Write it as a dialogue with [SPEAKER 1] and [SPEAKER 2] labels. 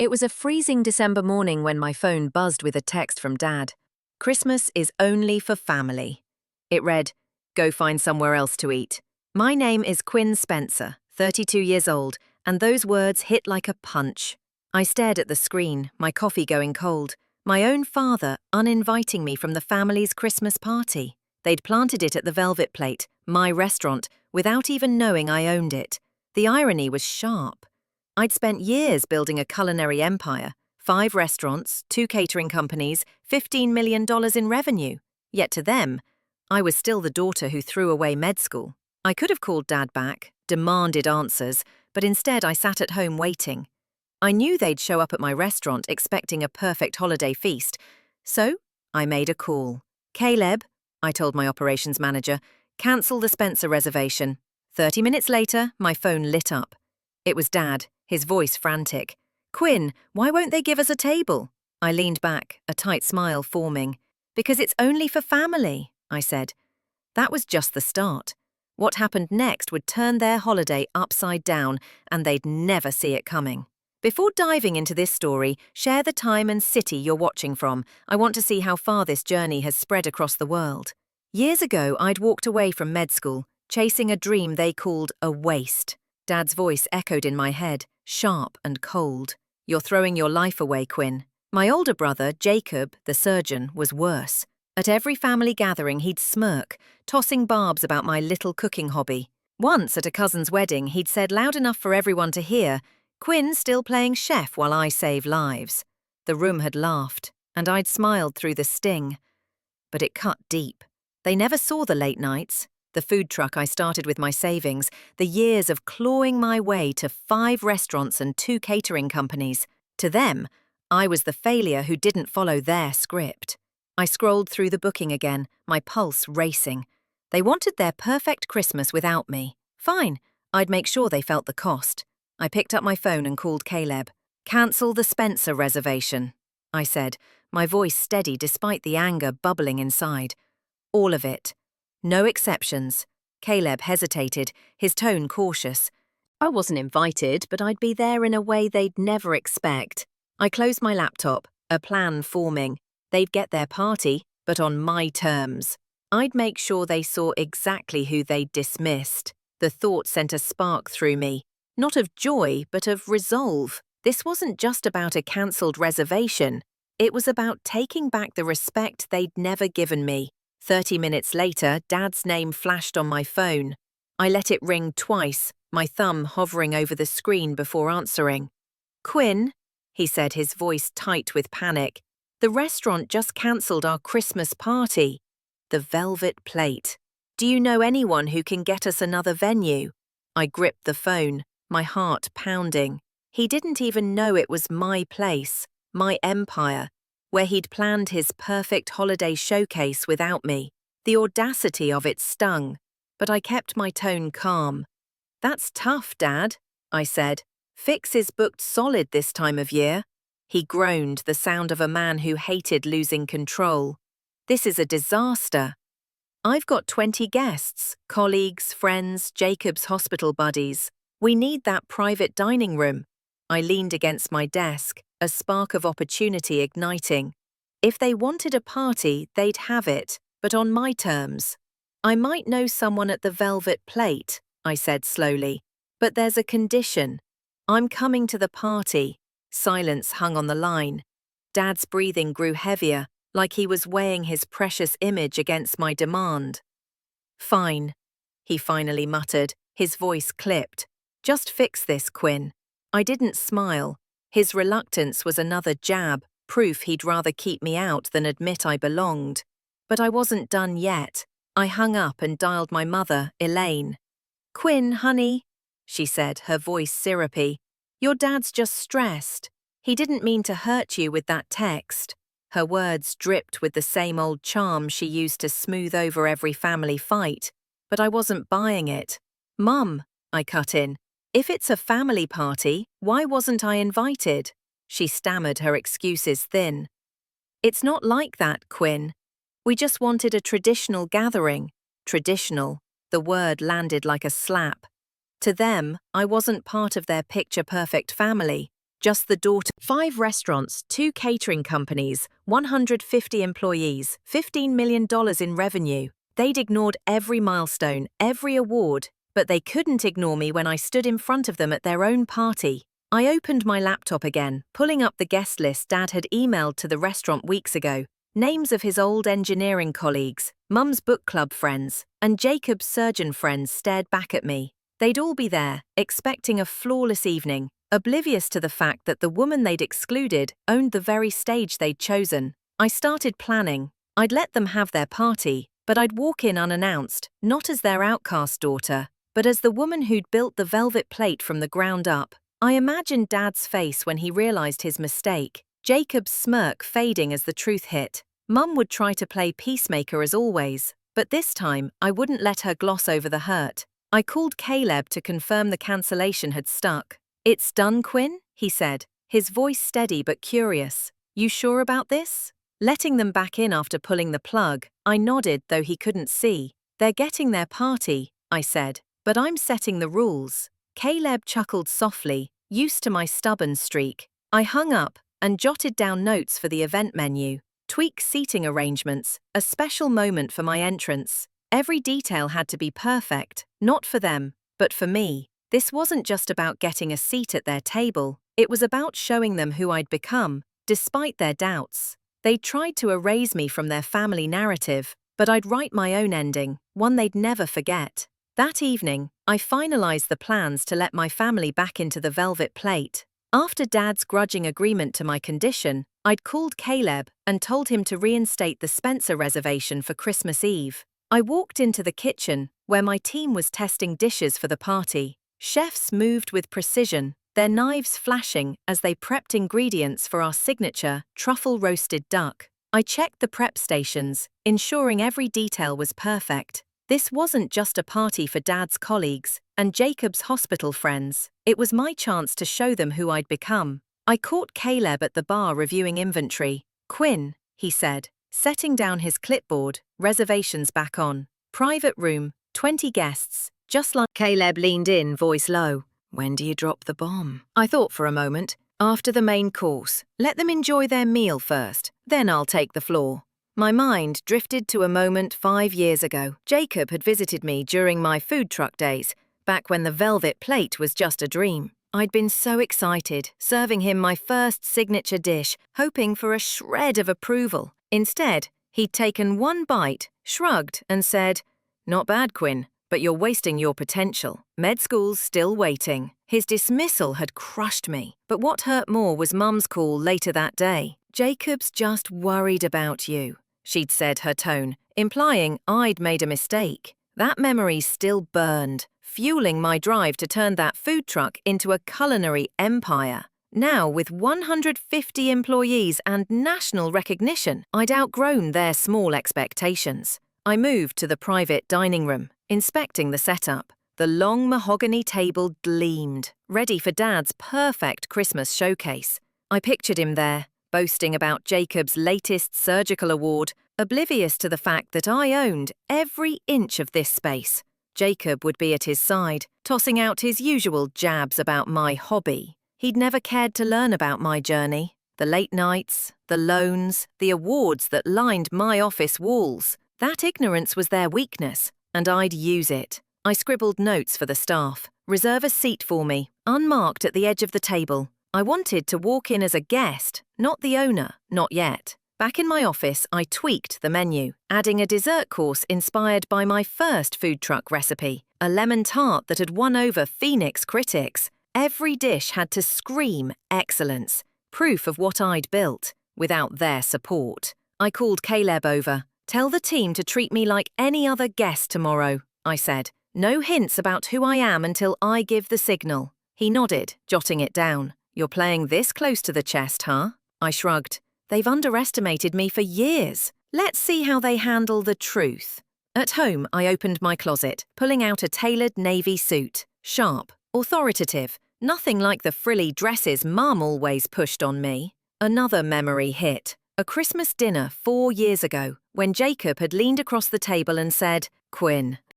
[SPEAKER 1] It was a freezing December morning when my phone buzzed with a text from Dad. Christmas is only for family. It read, "Go find somewhere else to eat." My name is Quinn Spencer, 32 years old, and those words hit like a punch. I stared at the screen, my coffee going cold. My own father uninviting me from the family's Christmas party. They'd planted it at the Velvet Plate, my restaurant, without even knowing I owned it. The irony was sharp. I'd spent years building a culinary empire, 5 restaurants, 2 catering companies, $15 million in revenue. Yet to them, I was still the daughter who threw away med school. I could have called Dad back, demanded answers, but instead I sat at home waiting. I knew they'd show up at my restaurant expecting a perfect holiday feast, so I made a call. "Caleb," I told my operations manager, "cancel the Spencer reservation." 30 minutes later, my phone lit up. It was Dad, his voice frantic. "Quinn, why won't they give us a table?" I leaned back, a tight smile forming. "Because it's only for family," I said. That was just the start. What happened next would turn their holiday upside down, and they'd never see it coming. Before diving into this story, share the time and city you're watching from. I want to see how far this journey has spread across the world. Years ago, I'd walked away from med school, chasing a dream they called a waste. Dad's voice echoed in my head, sharp and cold. "You're throwing your life away, Quinn." My older brother, Jacob, the surgeon, was worse. At every family gathering, he'd smirk, tossing barbs about my little cooking hobby. Once, at a cousin's wedding, he'd said loud enough for everyone to hear, "Quinn's still playing chef while I save lives." The room had laughed, and I'd smiled through the sting. But it cut deep. They never saw the late nights, the food truck I started with my savings, the years of clawing my way to 5 restaurants and 2 catering companies. To them, I was the failure who didn't follow their script. I scrolled through the booking again, my pulse racing. They wanted their perfect Christmas without me. Fine, I'd make sure they felt the cost. I picked up my phone and called Caleb. "Cancel the Spencer reservation," I said, my voice steady despite the anger bubbling inside. "All of it. No exceptions." Caleb hesitated, his tone cautious. I wasn't invited, but I'd be there in a way they'd never expect. I closed my laptop, a plan forming. They'd get their party, but on my terms. I'd make sure they saw exactly who they'd dismissed. The thought sent a spark through me. Not of joy, but of resolve. This wasn't just about a cancelled reservation. It was about taking back the respect they'd never given me. 30 minutes later, Dad's name flashed on my phone. I let it ring twice, my thumb hovering over the screen before answering. "Quinn," he said, his voice tight with panic, "the restaurant just cancelled our Christmas party. The Velvet Plate. Do you know anyone who can get us another venue?" I gripped the phone, my heart pounding. He didn't even know it was my place, my empire, where he'd planned his perfect holiday showcase without me. The audacity of it stung, but I kept my tone calm. "That's tough, Dad," I said. "Fix is booked solid this time of year." He groaned, the sound of a man who hated losing control. "This is a disaster. I've got 20 guests, colleagues, friends, Jacob's hospital buddies. We need that private dining room." I leaned against my desk, a spark of opportunity igniting. If they wanted a party, they'd have it, but on my terms. "I might know someone at the Velvet Plate," I said slowly, "but there's a condition. I'm coming to the party." Silence hung on the line. Dad's breathing grew heavier, like he was weighing his precious image against my demand. "Fine," he finally muttered, his voice clipped. "Just fix this, Quinn." I didn't smile. His reluctance was another jab, proof he'd rather keep me out than admit I belonged. But I wasn't done yet. I hung up and dialed my mother, Elaine. "Quinn, honey," she said, her voice syrupy, "your dad's just stressed. He didn't mean to hurt you with that text." Her words dripped with the same old charm she used to smooth over every family fight, but I wasn't buying it. "Mum," I cut in, "if it's a family party, why wasn't I invited?" She stammered, her excuses thin. "It's not like that, Quinn. We just wanted a traditional gathering." Traditional. The word landed like a slap. To them, I wasn't part of their picture-perfect family, Just the daughter. 5 restaurants, 2 catering companies, 150 employees, $15 million in revenue. They'd ignored every milestone, every award, but they couldn't ignore me when I stood in front of them at their own party. I opened my laptop again, pulling up the guest list Dad had emailed to the restaurant weeks ago. Names of his old engineering colleagues, Mum's book club friends, and Jacob's surgeon friends stared back at me. They'd all be there, expecting a flawless evening, oblivious to the fact that the woman they'd excluded owned the very stage they'd chosen. I started planning. I'd let them have their party, but I'd walk in unannounced, not as their outcast daughter, but as the woman who'd built the velvet plate from the ground up. I imagined Dad's face when he realized his mistake, Jacob's smirk fading as the truth hit. Mum would try to play peacemaker as always, but this time I wouldn't let her gloss over the hurt. I called Caleb to confirm the cancellation had stuck. "It's done, Quinn?" he said, his voice steady but curious. "You sure about this?" Letting them back in after pulling the plug, I nodded though he couldn't see. "They're getting their party," I said, "but I'm setting the rules." Caleb chuckled softly, used to my stubborn streak. I hung up and jotted down notes for the event menu, tweak seating arrangements, a special moment for my entrance. Every detail had to be perfect, not for them, but for me. This wasn't just about getting a seat at their table, it was about showing them who I'd become, despite their doubts. They'd tried to erase me from their family narrative, but I'd write my own ending, one they'd never forget. That evening, I finalized the plans to let my family back into the velvet plate. After Dad's grudging agreement to my condition, I'd called Caleb and told him to reinstate the Spencer reservation for Christmas Eve. I walked into the kitchen, where my team was testing dishes for the party. Chefs moved with precision, their knives flashing as they prepped ingredients for our signature truffle-roasted duck. I checked the prep stations, ensuring every detail was perfect. This wasn't just a party for Dad's colleagues and Jacob's hospital friends. It was my chance to show them who I'd become. I caught Caleb at the bar reviewing inventory. "Quinn," he said, setting down his clipboard, reservations back on. "Private room, 20 guests, just like..." Caleb leaned in, voice low. "When do you drop the bomb?" I thought for a moment. "After the main course. Let them enjoy their meal first, then I'll take the floor." My mind drifted to a moment 5 years ago. Jacob had visited me during my food truck days, back when the velvet plate was just a dream. I'd been so excited, serving him my first signature dish, hoping for a shred of approval. Instead, he'd taken one bite, shrugged, and said, "Not bad, Quinn, but you're wasting your potential. Med school's still waiting." His dismissal had crushed me, but what hurt more was Mum's call later that day. "Jacob's just worried about you," she'd said, her tone implying I'd made a mistake. That memory still burned, fueling my drive to turn that food truck into a culinary empire. Now, with 150 employees and national recognition, I'd outgrown their small expectations. I moved to the private dining room, inspecting the setup. The long mahogany table gleamed, ready for Dad's perfect Christmas showcase. I pictured him there, boasting about Jacob's latest surgical award, oblivious to the fact that I owned every inch of this space. Jacob would be at his side, tossing out his usual jabs about my hobby. He'd never cared to learn about my journey, the late nights, the loans, the awards that lined my office walls. That ignorance was their weakness, and I'd use it. I scribbled notes for the staff. "Reserve a seat for me, unmarked at the edge of the table." I wanted to walk in as a guest, not the owner, not yet. Back in my office, I tweaked the menu, adding a dessert course inspired by my first food truck recipe, a lemon tart that had won over Phoenix critics. Every dish had to scream excellence, proof of what I'd built, without their support. I called Caleb over. "Tell the team to treat me like any other guest tomorrow," I said. "No hints about who I am until I give the signal." He nodded, jotting it down. "You're playing this close to the chest, huh?" I shrugged. "They've underestimated me for years. Let's see how they handle the truth." At home, I opened my closet, pulling out a tailored navy suit. Sharp, authoritative, nothing like the frilly dresses Mum always pushed on me. Another memory hit. A Christmas dinner 4 years ago, when Jacob had leaned across the table and said, "Quinn,